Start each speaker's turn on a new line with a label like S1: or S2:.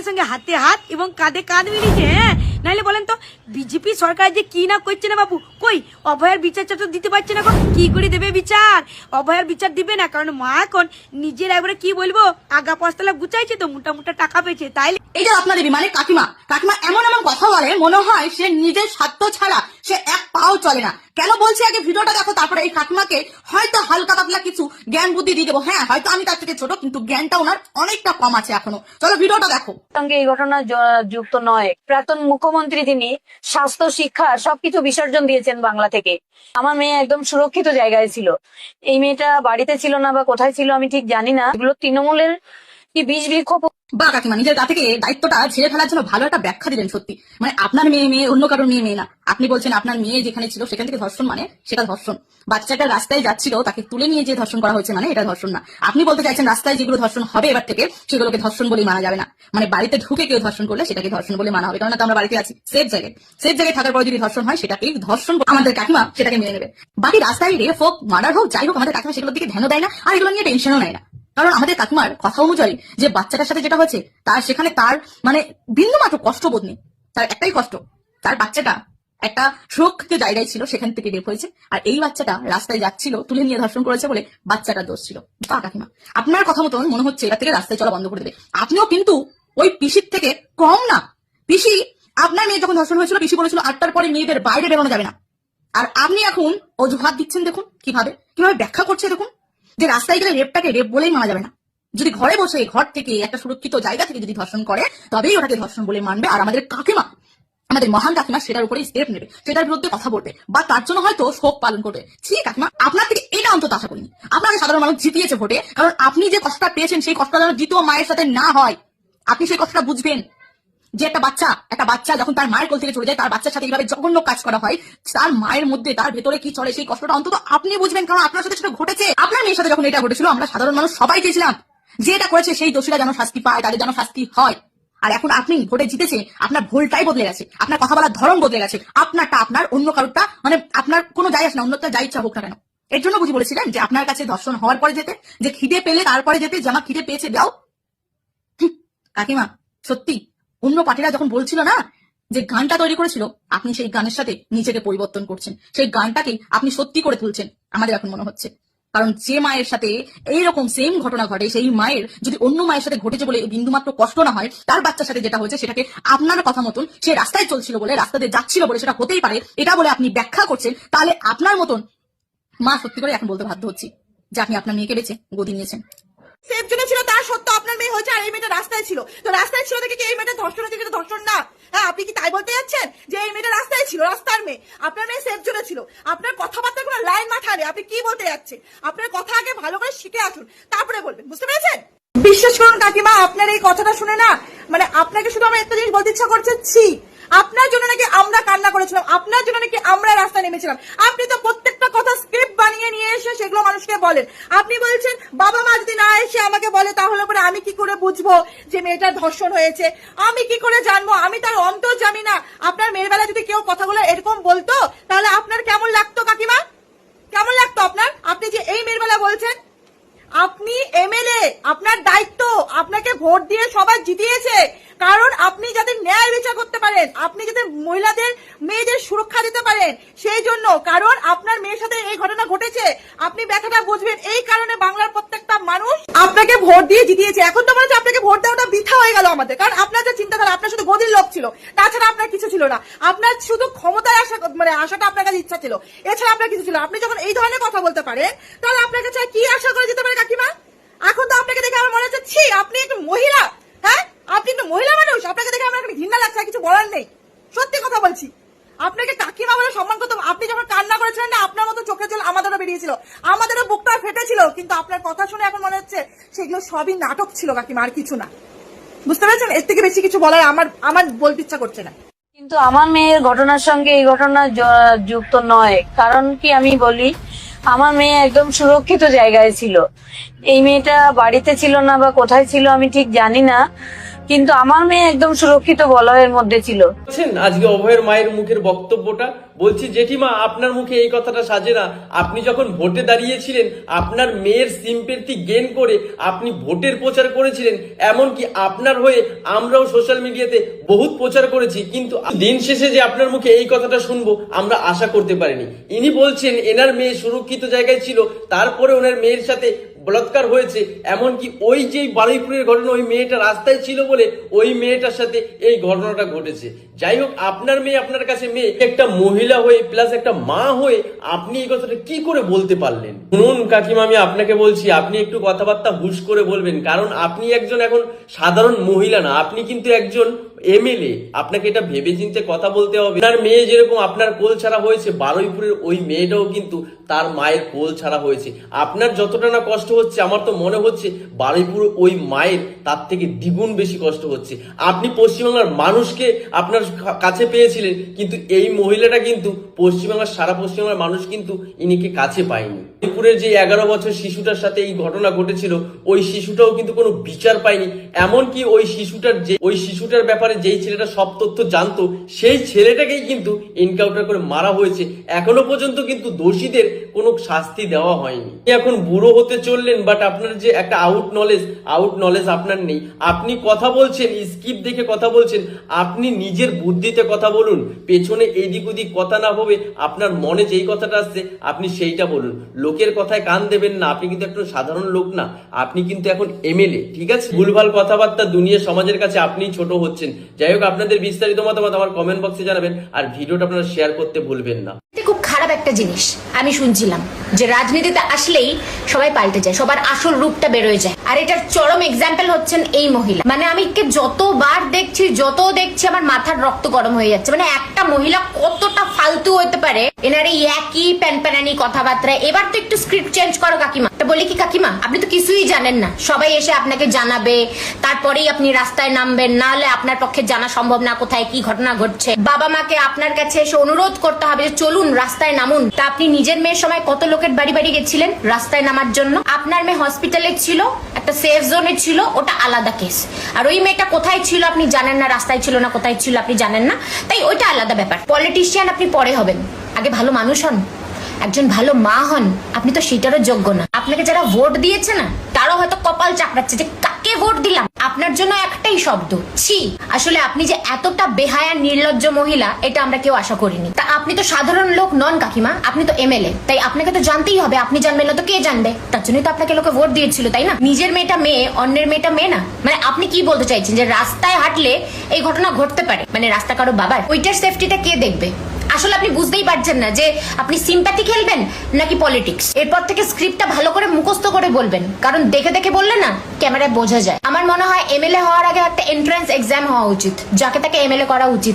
S1: সঙ্গে সঙ্গে হাতে হাত এবং কাঁধে কাঁধ মিলিয়েছে। হ্যাঁ, নাইলে বলেন তো বিজেপি সরকার যে কি না করছে না বাবু, কই অভয়ার বিচারটা তো দিতে পারছে না। কি করে দেবে বিচার? অভয়ার বিচার দিবে না, কারণ মা এখন নিজের একবারে কি বলবো আগা পস্তলা গুচাইছে তো, মোটা মোটা টাকা পেয়েছে। তাই
S2: এই যে রত্না দেবী মানে কাকিমা এমন এমন কথা বলে মনে হয় সে নিজের স্বার্থ ছাড়া সে এক পাও চলে না। কেন বলছি আগে ভিডিওটা দেখো, তারপরে এই কাকিমাকে হয়তো হালকা পাতলা কিছু জ্ঞান বুদ্ধি দিয়ে দেবো। হ্যাঁ, হয়তো আমি তার থেকে ছোট, কিন্তু জ্ঞানটা ওনার অনেকটা কম আছে এখনো। চলো ভিডিওটা দেখো।
S3: সঙ্গে এই ঘটনা যুক্ত নয়। প্রাক্তন মুখ্যমন্ত্রী তিনি স্বাস্থ্য, শিক্ষা সবকিছু বিসর্জন দিয়েছেন বাংলা থেকে। আমার মেয়ে একদম সুরক্ষিত জায়গায় ছিল। এই মেয়েটা বাড়িতে ছিল না বা কোথায় ছিল আমি ঠিক জানি না। এগুলো তৃণমূলের কি বীজ বৃক্ষ।
S2: বা কাকিমা নিজের গা থেকে দায়িত্বটা ছেড়ে ফেলার জন্য ভালো একটা ব্যাখ্যা দিলেন। সত্যি মানে আপনার মেয়ে অন্য কারোর মেয়ে না। আপনি বলছেন আপনার মেয়ে যেখানে ছিল সেখান থেকে ধর্ষণ, মানে সেটা ধর্ষণ। বাচ্চাটা রাস্তায় যাচ্ছিল, তাকে তুলে নিয়ে যে ধর্ষণ করা হয়েছে, মানে এটা ধর্ষণ না। আপনি বলতে চাইছেন রাস্তায় যেগুলো ধর্ষণ হবে এবার থেকে সেগুলোকে ধর্ষণ বলেই মানা যাবে না। মানে বাড়িতে ঢুকে কেউ ধর্ষণ করলে সেটাকে ধর্ষণ বলে মানা হবে, কারণ আমরা বাড়িতে আছি সেফ জায়গায় থাকার পরে যদি ধর্ষণ হয় সেটাকেই ধর্ষণ, আমাদের কাকিমা সেটাকে মেনে নেবে। বাকি রাস্তায় রেপ হোক, মার্ডার হোক, যাই হোক, আমাদের কাকিমা সেগুলোর দিকে ধ্যানও দেয় না, আর এগুলো নিয়ে টেনশনও নেয় না। কারণ আমাদের কাকিমার কথা অনুযায়ী যে বাচ্চাটার সাথে যেটা হয়েছে তার সেখানে তার মানে বিন্দু মাত্র কষ্টবোধ নেই। তার একটাই কষ্ট, তার বাচ্চাটা একটা সুরক্ষিত জায়গায় ছিল, সেখান থেকে রেপ হয়েছে, আর এই বাচ্চাটা রাস্তায় যাচ্ছিল তুলে নিয়ে ধর্ষণ করেছে বলে বাচ্চাটার দোষ ছিল। বা কাকিমা আপনার কথা মতন মনে হচ্ছে এটা থেকে রাস্তায় চলা বন্ধ করে দেবে। আপনিও কিন্তু ওই পিসির থেকে কম না। পিসি আপনার মেয়ে যখন ধর্ষণ হয়েছিল পিসি বলেছিল 8টার পরে মেয়েদের বাইরে বেরোনো যাবে না, আর আপনি এখন অজুহাত দিচ্ছেন। দেখুন কিভাবে ব্যাখ্যা করছে। দেখুন যে রাস্তায় গেলে রেপটাকে রেপ বলেই মানা যাবে না। যদি ঘরে বসে ঘর থেকে একটা সুরক্ষিত জায়গা থেকে যদি ধর্ষণ করে তবেই ওটাকে ধর্ষণ বলে মানবে, আর আমাদের কাকিমা, আমাদের মহান কাকিমা সেটার উপরে স্টেপ নেবে, সেটার বিরুদ্ধে কথা বলবে বা তার জন্য হয়তো শোক পালন করবে। ঠিক কাকিমা, আপনার থেকে এটা অন্তত আশা করিনি। আপনাকে সাধারণ মানুষ জিতিয়েছে ভোটে, কারণ আপনি যে কষ্টটা পেয়েছেন সেই কষ্টটা যেন দ্বিতীয় মায়ের সাথে না হয়। আপনি সেই কষ্টটা বুঝবেন যে একটা বাচ্চা যখন তার মায়ের কোল থেকে চলে যায়, তার বাচ্চার সাথে এইভাবে জঘন্য কাজ করা হয়, তার মায়ের মধ্যে তার ভেতরে কি চলে সেই কষ্টটা অন্তত আপনি বুঝবেন, কারণ আপনার সাথে সেটা ঘটেছে। আপনার মেয়ের সাথে যখন এটা ঘটেছিল আমরা সাধারণ মানুষ সবাই চেয়েছিলাম যে এটা করেছে সেই দোষীরা যেন শাস্তি পায়, তাদের যেন শাস্তি হয়। আর এখন আপনি ভোটে জিতেছে, আপনার ভুলটাই বদলে গেছে, আপনার কথা বলার ধরন বদলে গেছে। আপনারটা আপনার, অন্য কারোরটা মানে আপনার কোনো যায় আসে না, অন্যটা যা ইচ্ছা হোক না কেন। এর জন্য বুঝি বলেছিলেন যে আপনার কাছে ধর্ষণ হওয়ার পরে যেতে, যে খিদে পেলে তারপরে যেতে, যে আমার খিদে পেয়েছে দাও। কাকিমা সত্যি অন্য পার্টিরা যখন বলছিল না যে গানটা তৈরি করেছিল, আপনি সেই গানের সাথে নিজেকে পরিবর্তন করছেন, সেই গানটাকে আপনি সত্যি করে তুলছেন আমাদের এখন মনে হচ্ছে। কারণ যে মায়ের সাথে এইরকম সেম ঘটনা ঘটে, সেই মায়ের যদি অন্য মায়ের সাথে ঘটেছে বলে বিন্দুমাত্র কষ্ট না হয়, তার বাচ্চার সাথে যেটা হয়েছে সেটাকে আপনার কথা মতন সে রাস্তায় চলছিল বলে, রাস্তাতে যাচ্ছিল বলে সেটা হতেই পারে এটা বলে আপনি ব্যাখ্যা করছেন, তাহলে আপনার মতন মা সত্যি করে এখন বলতে বাধ্য হচ্ছি যে আপনি আপনার মেয়েকে বেঁচে গদি নিয়েছেন।
S4: সেফ জোনে ছিল তার সত্ত্বেও আপনার মেয়ে হয়েছে, আর এই মেয়েটা রাস্তায় ছিল। তো রাস্তায় ছিল দেখে কি এই মেয়েটা ধর্ষণ হয়েছে? কিন্তু ধর্ষণ না। হ্যাঁ, আপনি কি তাই বলতে যাচ্ছেন যে এই মেয়েটা রাস্তায় ছিল, রাস্তার মেয়ে? আপনার মেয়ে সেফ জোনে ছিল। আপনার কথাবার্তার কোনো লাইন মাথায় নেই। আপনি কি বলতে যাচ্ছেন? আপনার কথা আগে ভালো করে শিখে আসুন, তারপরে বলবেন। বুঝতে পেরেছেন? বিশ্বাস করুন কাকিমা, আপনার এই কথাটা শুনে না মানে আপনাকে শুধু আমার একটা জিনিস বলতে ইচ্ছা করছে, ছি। আপনার জন্য নাকি আমরা কান্না করেছিলাম, আপনার জন্য নাকি আমরা রাস্তায় নেমেছিলাম। আপনি তো প্রত্যেকটা কথা স্ক্রিপ্ট বানিয়ে নিয়ে এসে সেগুলো মানুষকে বলেন। আপনি বলছেন বাবা মা যদি না এসে আমাকে বলে তাহলে পরে আমি কি করে বুঝবো যে মেয়েটার ধর্ষণ হয়েছে? আমি কি করে জানবো? আমি তার অন্তর জানি না। আপনার মেয়ের বেলা যদি কেউ কথাগুলো এরকম বলতো তাহলে আপনার কেমন লাগতো কাকিমা? কেমন লাগতো আপনার? আপনি যে এই মেয়ের বেলা বলছেন, আপনি এমএলএ, আপনার দায়িত্ব, আপনাকে ভোট দিয়ে সবাই জিতিয়েছে কারণ আপনি যাতে ন্যায় বিচার করতে পারেন, আপনি যাতে মহিলাদের মেয়েদের সুরক্ষা দিতে পারেন, সেই জন্য। কারণ আপনার মেয়ের সাথে এই ঘটনা ঘটেছে, আপনি ব্যথাটা বুঝবেন, এই কারণে বাংলার প্রত্যেকটা মানুষ আপনাকে ভোট দিয়ে জিতিয়েছে। এখন তো মনে হচ্ছে আপনাকে ভোট দেওয়াটা বৃথা হয়ে গেল আমাদের, কারণ আপনার যে চিন্তাধারা, আপনার শুধু গদির লোক ছিল, তাছাড়া আপনার কিছু ছিল না। আপনার শুধু ক্ষমতার আশা, মানে আশাটা আপনার কাছে ইচ্ছা ছিল, এছাড়া আপনার কিছু ছিল। আপনি যখন এই ধরনের কথা বলতে পারেন তাহলে আপনার কাছে কি আশা করে যেতে পারে কাকিমা? এখন তো আপনাকে দেখে আমার মনে হচ্ছে ছি, আপনি একটু মহিলা। হ্যাঁ, আপনি একটু মহিলা মানুষ, আপনাকে দেখে আমার একটা ঘৃণা লাগছে, কিছু বলার নেই। সত্যি কথা বলছি, আপনাকে কাকিমা বলে সম্মান করতে। আপনি যখন কান্না করেছিলেন না, আপনার মতো চোখে জল আমাদেরও বেরিয়েছিল, আমাদেরও বুকটা ফেটেছিল, কিন্তু আপনার কথা শুনে এখন মনে হচ্ছে সেগুলো সবই নাটক ছিল কাকিমা, আর কিছু না। বুঝতে পেরেছেন? এর থেকে বেশি কিছু বলার আমার বলতে ইচ্ছা করছে না।
S3: কিন্তু আমার মেয়ের ঘটনার সঙ্গে এই ঘটনা যুক্ত নয়। কারণ কি আমি বলি, আমার মেয়ে একদম সুরক্ষিত জায়গায় ছিল। এই মেয়েটা বাড়িতে ছিল না বা কোথায় ছিল আমি ঠিক জানি না। কিন্তু আমার মেয়ে একদম সুরক্ষিত বলয়ের মধ্যে ছিল।
S5: বলছেন আজকে অভয়ের মায়ের মুখের বক্তব্যটা, বলছি জেঠিমা আপনার মুখে এই কথাটা সাজে না। আপনি যখন ভোটে দাঁড়িয়েছিলেন আপনার মেয়ের সিম্পেথি গেইন করে আপনি ভোটের প্রচার করেছিলেন, এমনকি আপনার হয়ে আমরাও সোশ্যাল মিডিয়াতে বহুত প্রচার করেছি, কিন্তু দিন শেষে যে আপনার মুখে এই কথাটা শুনবো আমরা আশা করতে পারিনি। ইনি বলছেন এনার মেয়ে সুরক্ষিত জায়গায় ছিল, তারপরে ওনার মেয়ের সাথে বলাৎকার হয়েছে, এমনকি ওই যে বারুইপুরের ঘটনা ওই মেয়েটা রাস্তায় ছিল বলে ওই মেয়েটার সাথে এই ঘটনাটা ঘটেছে। যাই হোক, আপনার মেয়ে আপনার কাছে মেয়ে, একটা মহিলা হয়ে প্লাস একটা মা হয়ে আপনি এই কথাটা কি করে বলতে পারলেন? শুনুন কাকিমা, আমি আপনাকে বলছি আপনি একটু কথাবার্তা হুশ করে বলবেন, কারণ আপনি একজন এখন সাধারণ মহিলা না, আপনি কিন্তু একজন এমএলএ। আপনাকে এটা ভেবে চিন্তে কথা বলতে হবে। আপনার মেয়ে যেরকম আপনার কোল ছাড়া হয়েছে, বারুইপুরের ওই মেয়েটাও কিন্তু তার মায়ের কোল ছাড়া হয়েছে। আপনার যতটা না কষ্ট হচ্ছে আমার তো মনে হচ্ছে বারুইপুর ওই মায়ের তার থেকে দ্বিগুণ বেশি কষ্ট হচ্ছে। আপনি পশ্চিমবাংলার মানুষকে আপনার কাছে পেয়েছিলেন, কিন্তু এই মহিলাটা কিন্তু পশ্চিমবাংলার সারা পশ্চিমবাংলার মানুষ কিন্তু ইনিকে কাছে পায়নি। বারুইপুরের যে 11 বছর শিশুটার সাথে এই ঘটনা ঘটেছিল ওই শিশুটাও কিন্তু কোনো বিচার পায়নি। এমনকি ওই শিশুটার ব্যাপারে যেই ছেলেটা সব তথ্য জানতো সেই ছেলেটাকেই কিন্তু এনকাউন্টার করে মারা হয়েছে। এখনো পর্যন্ত কিন্তু দোষীদের কোনো শাস্তি দেওয়া হয়নি। এখন বুড়ো হতে চললেন, বাট আপনার যে একটা আউট নলেজ আপনার নেই। আপনি কথা বলছেন, স্কিপ দেখে কথা বলছেন, আপনি নিজের বুদ্ধিতে কথা বলুন, পেছনে এদিক ওদিক কথা না ভাবে আপনার মনে যেই কথাটা আসছে আপনি সেইটা বলুন। লোকের কথায় কান দেবেন না, আপনি কিন্তু একটা সাধারণ লোক না, আপনি কিন্তু এখন এমএলএ, ঠিক আছে? ভুলভাল কথাবার্তা দুনিয়া সমাজের কাছে আপনি ছোট হচ্ছেন। যাই হোক, আপনাদের বিস্তারিত মতামত আমার কমেন্ট বক্সে জানাবেন, আর ভিডিওটা আপনারা শেয়ার করতে ভুলবেন না।
S6: খুব খারাপ একটা জিনিস আমি শুনছিলাম যে রাজনীতিতে আসলেই সবাই পাল্টে যায়, সবার আসল রূপটা বেরোয় যায়, আর এটার চরম এক্সাম্পল হচ্ছেন এই মহিলা। মানে আমি যতবার দেখছি আমার মাথার রক্ত গরম হয়ে যাচ্ছে। মানে একটা মহিলা কতটা ফালতু হতে পারে, এনার এই একই প্যানপ্যানানি কথাবার্তা। এবার তো একটু স্ক্রিপ্ট চেঞ্জ করো কাকিমা। বলি কি কাকিমা, আপনি তো কিছুই জানেন না, সবাই এসে আপনাকে জানাবে, তারপরেই আপনি রাস্তায় নামবেন, না হলে আপনার পক্ষে জানা সম্ভব না কোথায় কি ঘটনা ঘটছে। বাবা মাকে আপনার কাছে এসে অনুরোধ করতে হবে যে চলুন রাস্তায় নামুন। তা আপনি নিজের মেয়ের সময় কত লোকের বাড়ি বাড়ি গেছিলেন রাস্তায় নামার জন্য? আপনার মেয়ে হসপিটালে ছিল, একটা সেফ জোনে ছিল, ওটা আলাদা কেস। আর ওই মেয়েটা কোথায় ছিল আপনি জানেন না, রাস্তায় ছিল না কোথায় ছিল আপনি জানেন না, তাই ওইটা আলাদা ব্যাপার। পলিটিশিয়ান আপনি পরে হবেন, আগে ভালো মানুষ হন, একজন ভালো মা হন। আপনি তো সেটারও যোগ্য না। আপনাকে যারা ভোট দিয়েছে না তারাও হয়তো কপাল চাকরাচ্ছে যে কাকে ভোট দিলাম। আপনার জন্য একটাই শব্দ, ছি। আসলে আপনি যে এতটা বেহায়া নির্লজ্জ মহিলা এটা আমরা কেউ আশা করিনি। তা আপনি তো সাধারণ লোক নন কাকিমা, আপনি তো এমএলএ, তাই আপনাকে তো জানতেই হবে। আপনি জানবেন না তো কে জানবে? তার জন্যই তো আপনাকে লোকে ভোট দিয়েছিল, তাই না? নিজের মেয়েটা মেয়ে, অন্যের মেয়েটা মেয়ে না। মানে আপনি কি বলতে চাইছেন যে রাস্তায় হাঁটলে এই ঘটনা ঘটতে পারে? মানে রাস্তা কারো বাবার, ওইটার সেফটিটা কে দেখবে? আসলে আপনি বুঝতেই পারছেন না যে আপনি সিম্প্যাথি খেলবেন নাকি পলিটিক্স। এরপর থেকে স্ক্রিপ্টটা ভালো করে মুখস্থ করে বলবেন, কারণ দেখে দেখে বললে না ক্যামেরায় বোঝা যায়। আমার মনে হয় এমএলএ হওয়ার আগে একটা এন্ট্রান্স এক্সাম হওয়া উচিত, যাকে তাকে এমএলএ করা উচিত।